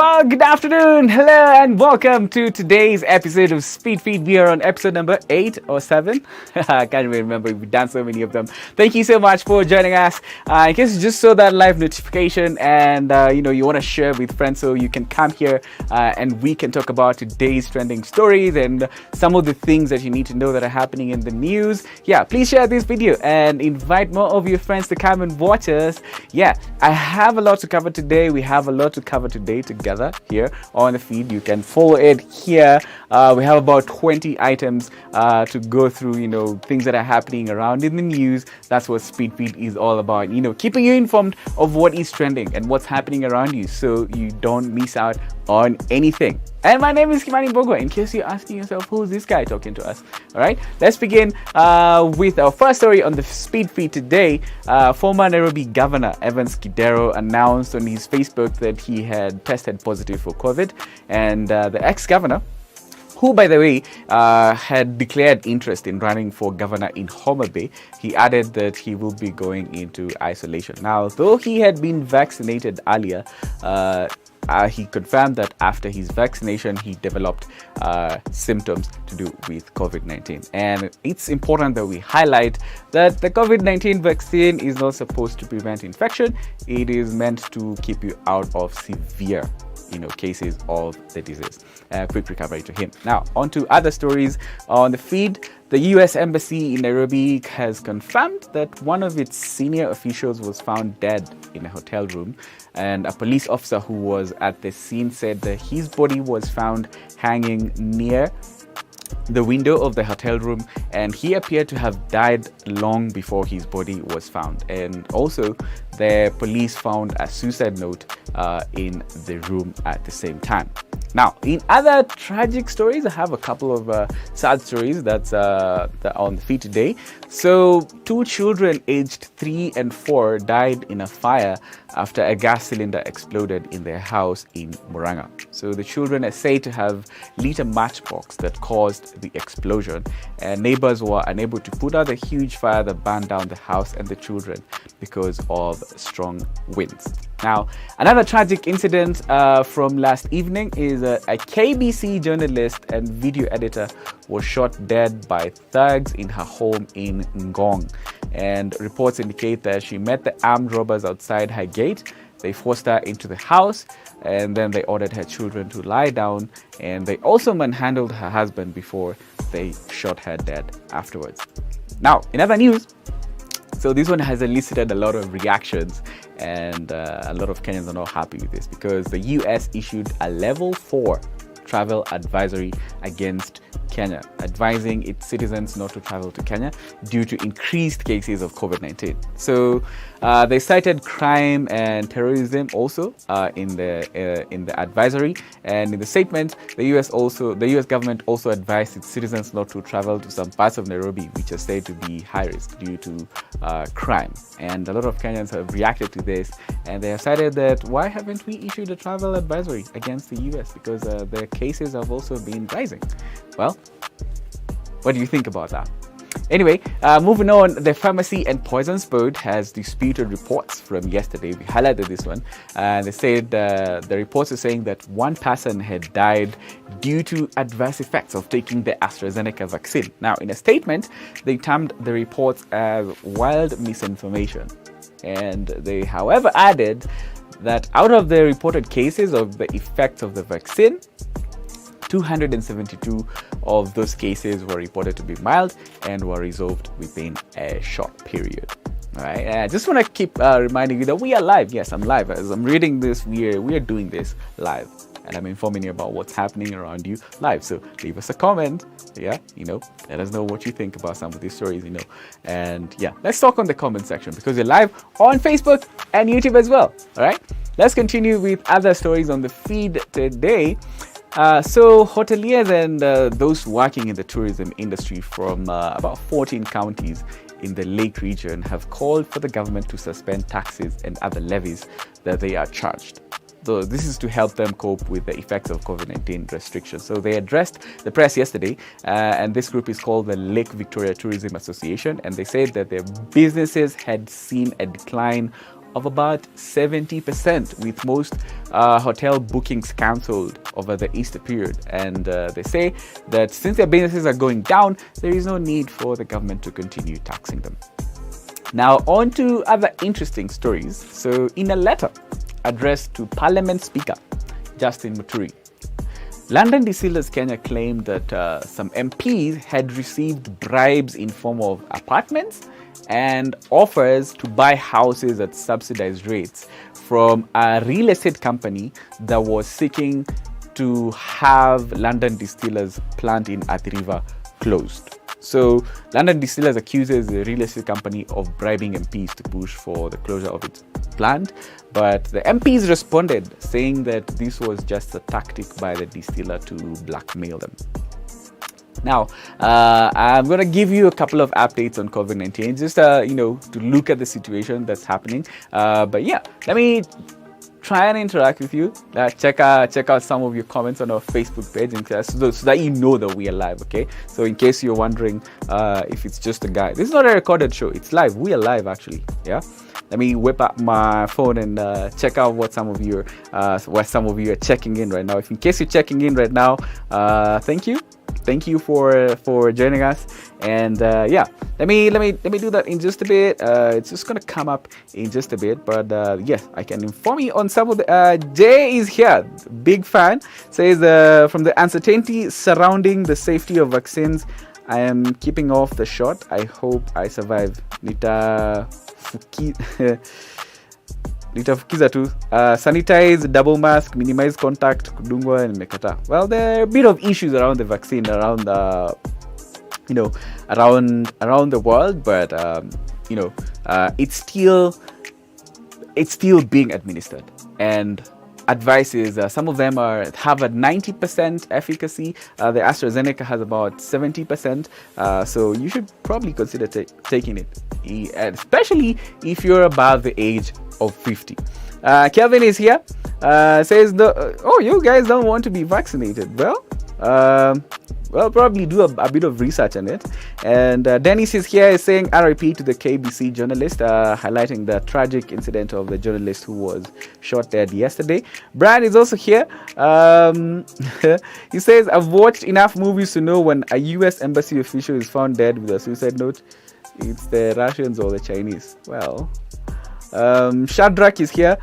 Well, good afternoon, hello, and welcome to today's episode of Speed Feed. We are on episode number 8 or 7. I can't even remember. We've done so many of them. Thank you so much for joining us. In case you just saw that live notification and you want to share with friends, so you can come here and we can talk about today's trending stories and some of the things that you need to know that are happening in the news. Yeah, please share this video and invite more of your friends to come and watch us. Yeah, I have a lot to cover today. We have a lot to cover today together here on the feed. You can follow it here. We have about 20 items to go through, things that are happening around in the news. That's what Speed Feed is all about, keeping you informed of what is trending and what's happening around you so you don't miss out on anything. And my name is Kimani Bogwa, in case you're asking yourself, who's this guy talking to us? All right, let's begin with our first story on the Speed Feed today. Former Nairobi Governor Evans Kidero announced on his Facebook that he had tested positive for COVID. And the ex-governor, who, by the way, had declared interest in running for governor in Homa Bay, he added that he will be going into isolation. Now, though he had been vaccinated earlier, he confirmed that after his vaccination, he developed symptoms to do with COVID-19. And it's important that we highlight that the COVID-19 vaccine is not supposed to prevent infection. It is meant to keep you out of severe cases of the disease. Quick recovery to him. Now, on to other stories on the feed. The U.S. Embassy in Nairobi has confirmed that one of its senior officials was found dead in a hotel room, and a police officer who was at the scene said that his body was found hanging near the window of the hotel room, and he appeared to have died long before his body was found. And also, the police found a suicide note in the room at the same time. Now, in other tragic stories, I have a couple of sad stories that are on the feed today. So, 2 children aged 3 and 4 died in a fire after a gas cylinder exploded in their house in Murang'a. So, the children are said to have lit a matchbox that caused the explosion, and neighbors were unable to put out the huge fire that burned down the house and the children because of strong winds. Now, another tragic incident from last evening is a KBC journalist and video editor was shot dead by thugs in her home in Ngong. And reports indicate that she met the armed robbers outside her gate. They forced her into the house, and then they ordered her children to lie down, and they also manhandled her husband before they shot her dead afterwards. Now, in other news, so this one has elicited a lot of reactions, and a lot of Kenyans are not happy with this because the US issued a level 4 travel advisory against Kenya, advising its citizens not to travel to Kenya due to increased cases of COVID-19. So they cited crime and terrorism also in the advisory, and in the statement, the US government also advised its citizens not to travel to some parts of Nairobi which are said to be high risk due to crime. And a lot of Kenyans have reacted to this, and they have cited that why haven't we issued a travel advisory against the US, because their cases have also been rising. Well, what do you think about that? Anyway, moving on, the Pharmacy and Poisons Board has disputed reports from yesterday. We highlighted this one. They said the reports are saying that one person had died due to adverse effects of taking the AstraZeneca vaccine. Now, in a statement, they termed the reports as wild misinformation. And they, however, added that out of the reported cases of the effects of the vaccine, 272 of those cases were reported to be mild and were resolved within a short period. All right, I just want to keep reminding you that we are live. Yes, I'm live. As I'm reading this, we are doing this live, and I'm informing you about what's happening around you live. So leave us a comment. Yeah, let us know what you think about some of these stories. And yeah, let's talk on the comment section because we're live on Facebook and YouTube as well. All right, let's continue with other stories on the feed today. So hoteliers and those working in the tourism industry from about 14 counties in the Lake region have called for the government to suspend taxes and other levies that they are charged. So this is to help them cope with the effects of COVID-19 restrictions. So they addressed the press yesterday, and this group is called the Lake Victoria Tourism Association, and they said that their businesses had seen a decline of about 70%, with most hotel bookings cancelled over the Easter period. And they say that since their businesses are going down, there is no need for the government to continue taxing them. Now, on to other interesting stories. So, in a letter addressed to Parliament Speaker Justin Muturi, London Distillers Kenya claimed that some MPs had received bribes in form of apartments and offers to buy houses at subsidized rates from a real estate company that was seeking to have London Distillers plant in Athi River closed. So London Distillers accuses the real estate company of bribing MPs to push for the closure of its plant, but the MPs responded saying that this was just a tactic by the distiller to blackmail them. Now, I'm going to give you a couple of updates on COVID-19, just, to look at the situation that's happening. But yeah, let me try and interact with you. Check out some of your comments on our Facebook page so that you know that we are live, okay? So in case you're wondering if it's just a guy, this is not a recorded show. It's live. We are live, actually, yeah? Let me whip up my phone and check out what some of you are checking in right now. If in case you're checking in right now, thank you. Thank you for joining us, and yeah, let me do that in just a bit. It's just gonna come up in just a bit, but yes, I can inform you on some of the. Jay is here, big fan. Says from the uncertainty surrounding the safety of vaccines, I am keeping off the shot. I hope I survive. Litafukiza tu. Sanitize, double mask, minimize contact, kudungwa nimekata. Well, there are a bit of issues around the vaccine, around the around the world, but it's still being administered, and advice is some of them have a 90% efficacy. The AstraZeneca has about 70%, so you should probably consider taking it, especially if you're above the age of 50. Kelvin is here, says, you guys don't want to be vaccinated. Well, probably do a bit of research on it. And Dennis is here, is saying RIP to the KBC journalist, highlighting the tragic incident of the journalist who was shot dead yesterday. Brad is also here. He says, I've watched enough movies to know when a US embassy official is found dead with a suicide note, it's the Russians or the Chinese. Well, Shadrach is here,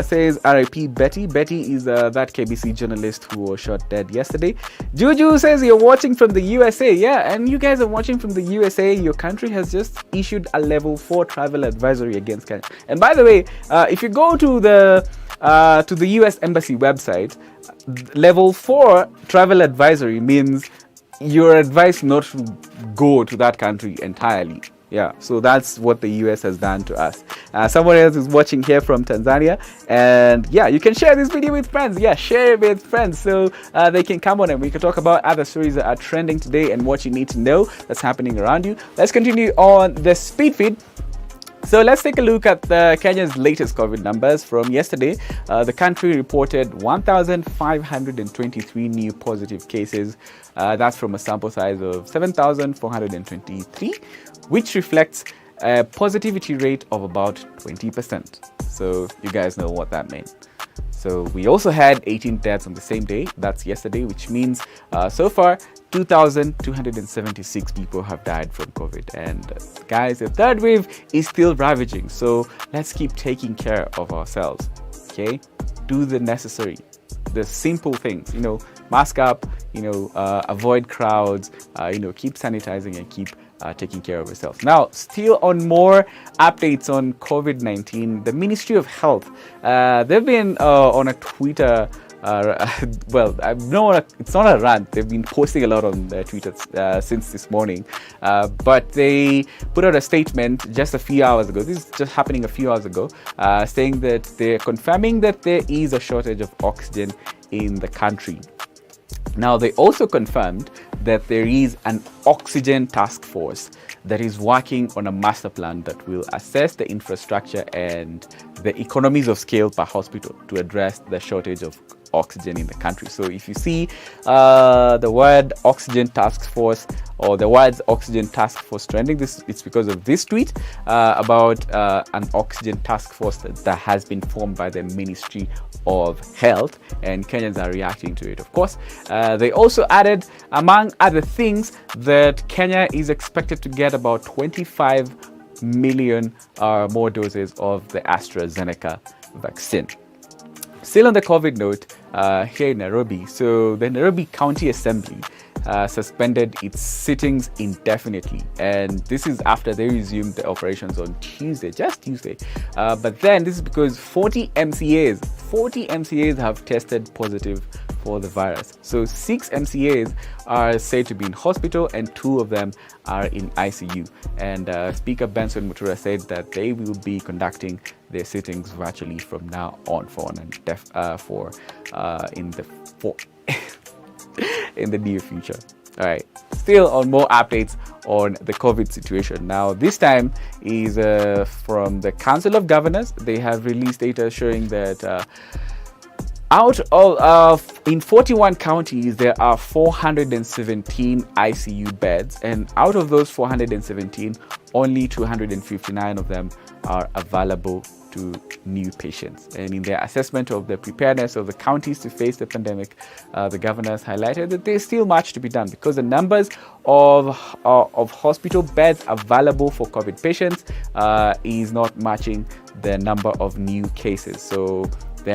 says RIP Betty. Betty is that KBC journalist who was shot dead yesterday. Juju says you're watching from the USA. Yeah, and you guys are watching from the USA. Your country has just issued a level 4 travel advisory against Kenya. And by the way, if you go to the US Embassy website, level 4 travel advisory means you're advised not to go to that country entirely. Yeah, so that's what the US has done to us. Someone else is watching here from Tanzania, and yeah, you can share this video with friends. Yeah, share it with friends so they can come on and we can talk about other stories that are trending today and what you need to know that's happening around you. Let's continue on the speed feed. So let's take a look at Kenya's latest COVID numbers from yesterday. The country reported 1,523 new positive cases. That's from a sample size of 7,423, which reflects a positivity rate of about 20%. So you guys know what that means. So we also had 18 deaths on the same day. That's yesterday, which means so far 2,276 people have died from COVID. And guys, the third wave is still ravaging. So let's keep taking care of ourselves. Okay, do the necessary, the simple things. Mask up. Avoid crowds. Keep sanitizing and keep taking care of yourself. Now, still on more updates on COVID-19, the Ministry of Health, they've been on a Twitter, it's not a rant. They've been posting a lot on their Twitter since this morning, but they put out a statement just a few hours ago. This is just happening a few hours ago, saying that they're confirming that there is a shortage of oxygen in the country. Now, they also confirmed that there is an oxygen task force that is working on a master plan that will assess the infrastructure and the economies of scale per hospital to address the shortage of oxygen in the country. So if you see the word oxygen task force or the words oxygen task force trending, it's because of this tweet about an oxygen task force that has been formed by the Ministry of Health, and Kenyans are reacting to it, of course. They also added, among other things, that Kenya is expected to get about 25 million more doses of the AstraZeneca vaccine. Still on the COVID note, here in Nairobi, so the Nairobi County Assembly suspended its sittings indefinitely, and this is after they resumed the operations on just Tuesday. But then this is because 40 MCAs have tested positive for the virus. So 6 MCAs are said to be in hospital and 2 of them are in ICU. And Speaker Benson Mutura said that they will be conducting their sittings virtually from now on in the near future. All right. Still on more updates on the COVID situation. Now, this time is from the Council of Governors. They have released data showing that in 41 counties, there are 417 ICU beds, and out of those 417, only 259 of them are available to new patients. And in their assessment of the preparedness of the counties to face the pandemic, the governors highlighted that there's still much to be done because the numbers of hospital beds available for COVID patients is not matching the number of new cases. So they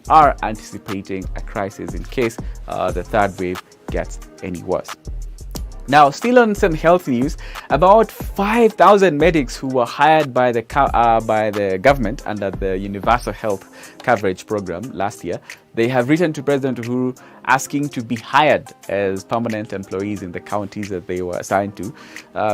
are anticipating a crisis in case the third wave gets any worse. Now, still on some health news, about 5,000 medics who were hired by the government under the Universal Health Coverage Program last year, they have written to President Uhuru asking to be hired as permanent employees in the counties that they were assigned to.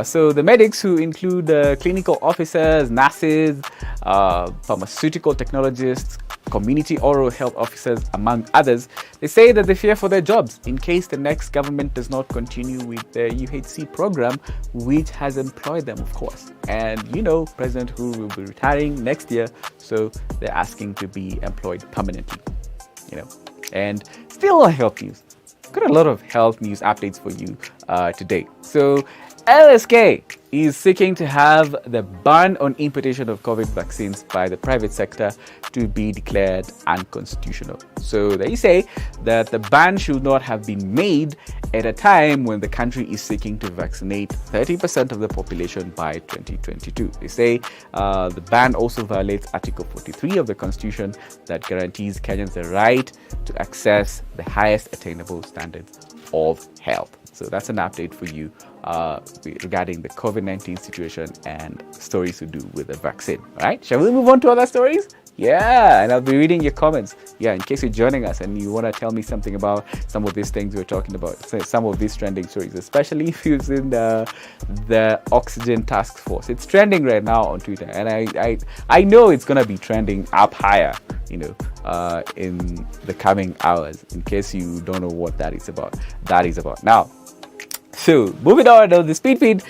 So the medics, who include clinical officers, nurses, pharmaceutical technologists, community oral health officers, among others, they say that they fear for their jobs in case the next government does not continue with the UHC program, which has employed them, of course. And President Uhuru will be retiring next year, so they're asking to be employed permanently. And still on health news, got a lot of health news updates for you today. So LSK is seeking to have the ban on importation of COVID vaccines by the private sector to be declared unconstitutional. So they say that the ban should not have been made at a time when the country is seeking to vaccinate 30% of the population by 2022. They say the ban also violates Article 43 of the Constitution that guarantees Kenyans the right to access the highest attainable standards of health. So that's an update for you regarding the COVID-19 situation and stories to do with the vaccine. All right, shall we move on to other stories? Yeah, and I'll be reading your comments. Yeah, in case you're joining us and you want to tell me something about some of these things we're talking about, some of these trending stories, especially if you're in the Oxygen Task Force. It's trending right now on Twitter, and I know it's gonna be trending up higher, in the coming hours. In case you don't know what that is about. Now, so moving on to the speed feed,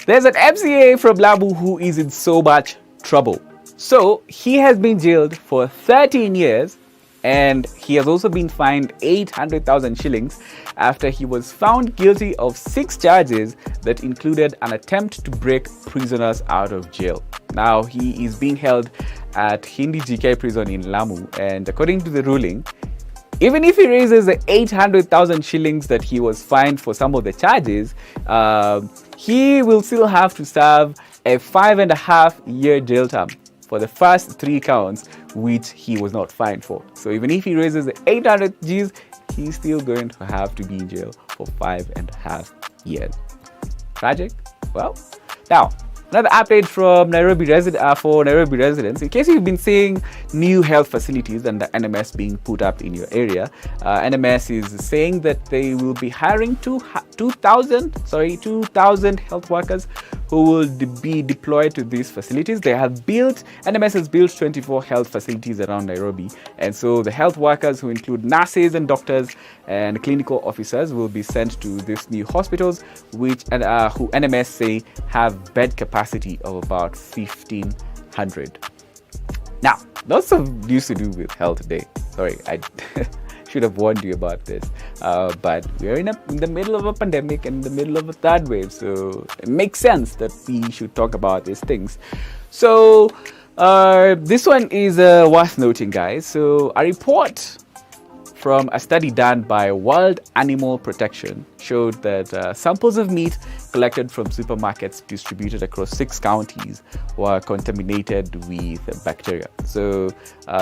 there's an MCA from Lamu who is in so much trouble. So he has been jailed for 13 years and he has also been fined 800,000 shillings after he was found guilty of 6 charges that included an attempt to break prisoners out of jail. Now he is being held at Hindi GK prison in Lamu, and according to the ruling, even if he raises the 800,000 shillings that he was fined for some of the charges, he will still have to serve a 5.5-year jail term for the first 3 counts, which he was not fined for. So even if he raises the 800 Gs, he's still going to have to be in jail for 5.5 years. Tragic? Well, now, another update from Nairobi residents. In case you've been seeing new health facilities and the NMS being put up in your area, NMS is saying that they will be hiring 2,000 health workers who will be deployed to these facilities. NMS has built 24 health facilities around Nairobi, and so the health workers, who include nurses and doctors and clinical officers, will be sent to these new hospitals, who NMS say have bed capacity of about 1,500. Now, lots of news to do with health today. Sorry, I should have warned you about this. But we're in the middle of a pandemic and in the middle of a third wave, so it makes sense that we should talk about these things. So, this one is worth noting, guys. So, a report from a study done by World Animal Protection showed that samples of meat collected from supermarkets distributed across 6 counties were contaminated with bacteria. So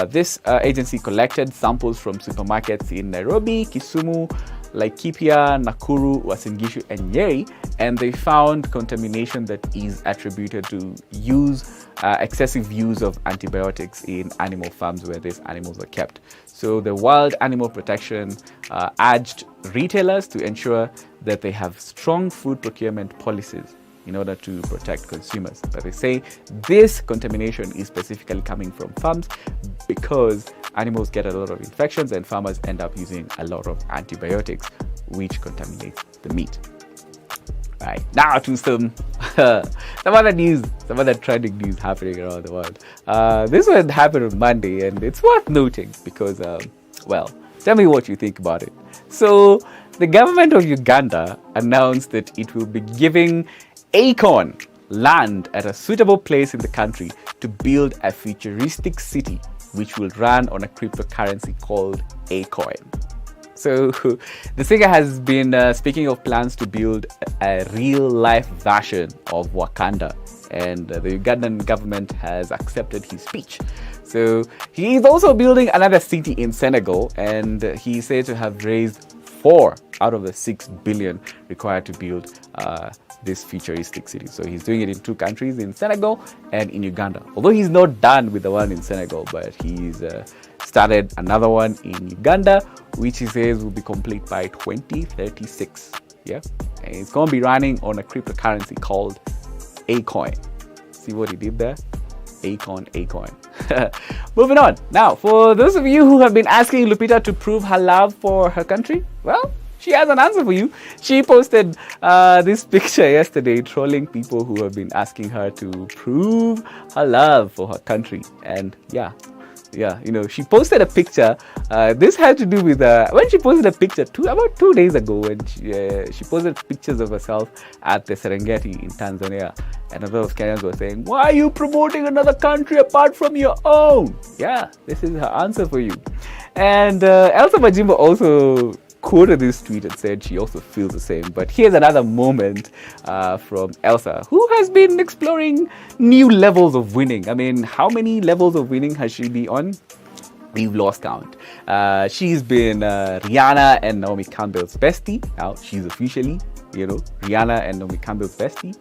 this agency collected samples from supermarkets in Nairobi, Kisumu, Laikipia, Nakuru, Uasin Gishu, and Nyeri, and they found contamination that is attributed to excessive use of antibiotics in animal farms where these animals are kept. So the World Animal Protection urged retailers to ensure that they have strong food procurement policies in order to protect consumers. But they say this contamination is specifically coming from farms because animals get a lot of infections and farmers end up using a lot of antibiotics, which contaminates the meat. Right, now to some other news, some other trending news happening around the world. This one happened on Monday, and it's worth noting because, well, tell me what you think about it. So, the government of Uganda announced that it will be giving Akon land at a suitable place in the country to build a futuristic city which will run on a cryptocurrency called Acoin. So the singer has been speaking of plans to build a real-life version of Wakanda, and the Ugandan government has accepted his speech. So he is also building another city in Senegal, and he said to have raised 4 out of the 6 billion required to build this futuristic city. So he's doing it in 2 countries, in Senegal and in Uganda. Although he's not done with the one in Senegal, but he's started another one in Uganda, which he says will be complete by 2036. Yeah, and it's going to be running on a cryptocurrency called Acoin. See what he did there? Acoin. Moving on. Now, for those of you who have been asking Lupita to prove her love for her country, well, she has an answer for you. She posted this picture yesterday, trolling people who have been asking her to prove her love for her country. And yeah, she posted a picture. This had to do with when she posted a picture about 2 days ago, when she posted pictures of herself at the Serengeti in Tanzania, and a lot of Kenyans were saying, "Why are you promoting another country apart from your own?" Yeah, this is her answer for you. And Elsa Majimbo also quoted this tweet and said she also feels the same. But here's another moment from Elsa, who has been exploring new levels of winning. I mean, how many levels of winning has she been on? We've lost count. She's been Rihanna and Naomi Campbell's bestie. Now she's officially, Rihanna and Naomi Campbell's bestie.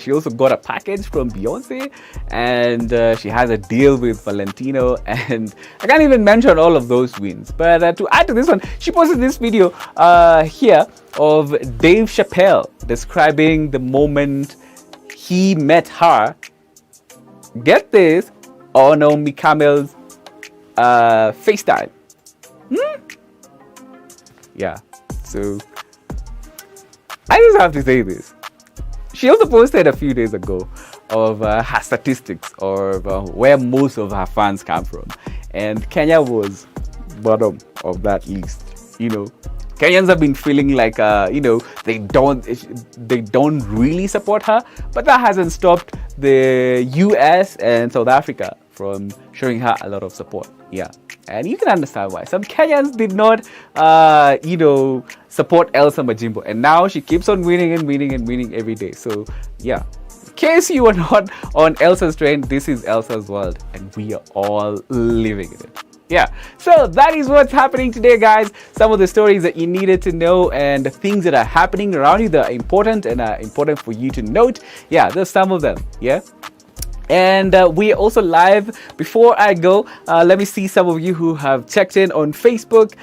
She also got a package from Beyonce, and she has a deal with Valentino, and I can't even mention all of those wins. But to add to this one, she posted this video here of Dave Chappelle describing the moment he met her, get this, on Naomi Campbell's FaceTime. Yeah, so I just have to say this. She also posted a few days ago of her statistics or where most of her fans come from, and Kenya was bottom of that list. Kenyans have been feeling like they don't really support her, but that hasn't stopped the US and South Africa from showing her a lot of support. Yeah, and you can understand why. Some Kenyans did not, support Elsa Majimbo, and now she keeps on winning and winning and winning every day. So yeah, in case you are not on Elsa's train, this is Elsa's world, and we are all living in it. Yeah, so that is what's happening today, guys. Some of the stories that you needed to know and the things that are happening around you that are important and are important for you to note. Yeah, there's some of them. Yeah. And we are also live. Before I go, let me see some of you who have checked in on Facebook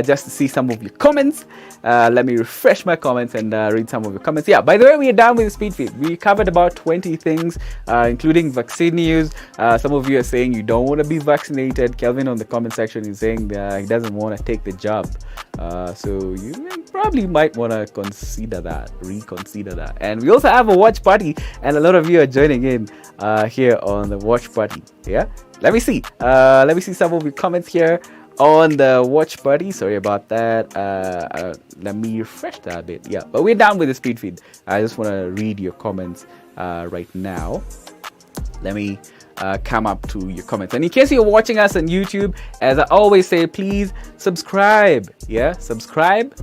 just to see some of your comments. Let me refresh my comments and read some of your comments. Yeah, by the way, we are done with the speed feed. We covered about 20 things, including vaccine news. Some of you are saying you don't want to be vaccinated. Kelvin on the comment section is saying he doesn't want to take the jab. So you probably might want to reconsider that. And we also have a watch party, and a lot of you are joining in here on the watch party. Yeah, let me see. Let me see some of your comments here on the watch party. Sorry about that. Let me refresh that a bit. Yeah, but we're done with the speed feed. I just want to read your comments right now. Let me come up to your comments. And in case you're watching us on YouTube, as I always say, please subscribe. Yeah, subscribe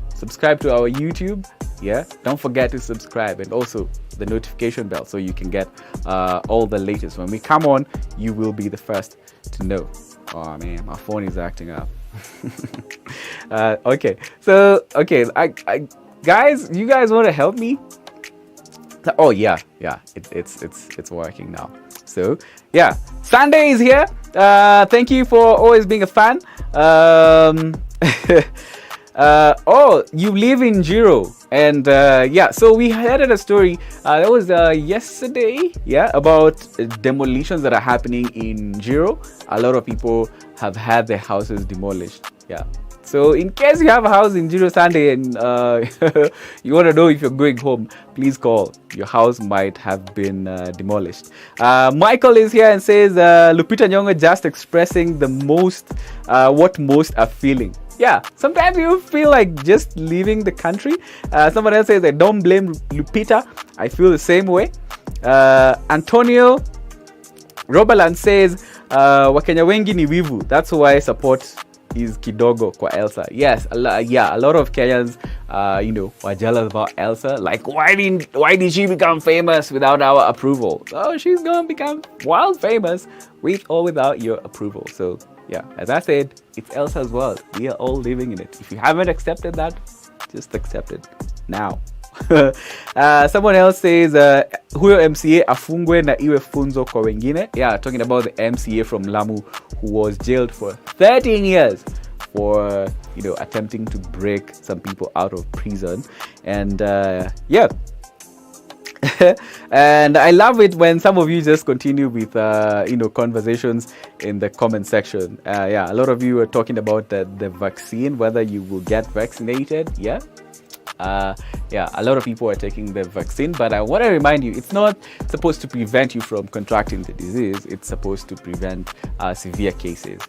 to our YouTube. Yeah, don't forget to subscribe, and also the notification bell so you can get all the latest. When we come on, you will be the first to know. Oh man, my phone is acting up. Okay, so I guys, you guys want to help me? Oh yeah, it's working now. So yeah, Sunday is here. Thank you for always being a fan. Oh, you live in Jiro, and yeah, so we had a story that was yesterday, yeah, about demolitions that are happening in Jiro. A lot of people have had their houses demolished. Yeah, so in case you have a house in Jiro Sunday and you want to know if you're going home, please call. Your house might have been demolished. Michael is here and says Lupita Nyong'o just expressing the most what most are feeling. Yeah, sometimes you feel like just leaving the country. Someone else says, I don't blame Lupita. I feel the same way. Antonio Robaland says, Wakenya wengi ni wivu. That's why I support is kidogo kwa Elsa. Yes, a lot of Kenyans, were jealous about Elsa. Like, why did she become famous without our approval? Oh, she's gonna become wild famous with or without your approval. So yeah, as I said, it's Elsa as well. We are all living in it. If you haven't accepted that, just accept it now. Someone else says, huyo MCA afungwe na iwe funzo kwa wengine. Yeah, talking about the MCA from Lamu who was jailed for 13 years for, attempting to break some people out of prison. And yeah. And I love it when some of you just continue with conversations in the comment section. Yeah, a lot of you are talking about the vaccine, whether you will get vaccinated. Yeah, a lot of people are taking the vaccine, but I want to remind you, it's not supposed to prevent you from contracting the disease. It's supposed to prevent severe cases,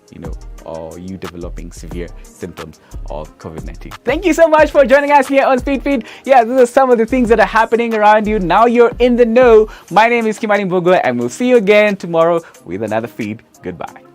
or you developing severe symptoms of COVID-19. Thank you so much for joining us here on Speed Feed. Yeah, these are some of the things that are happening around you. Now you're in the know. My name is Kimani Mbogo, and we'll see you again tomorrow with another feed. Goodbye.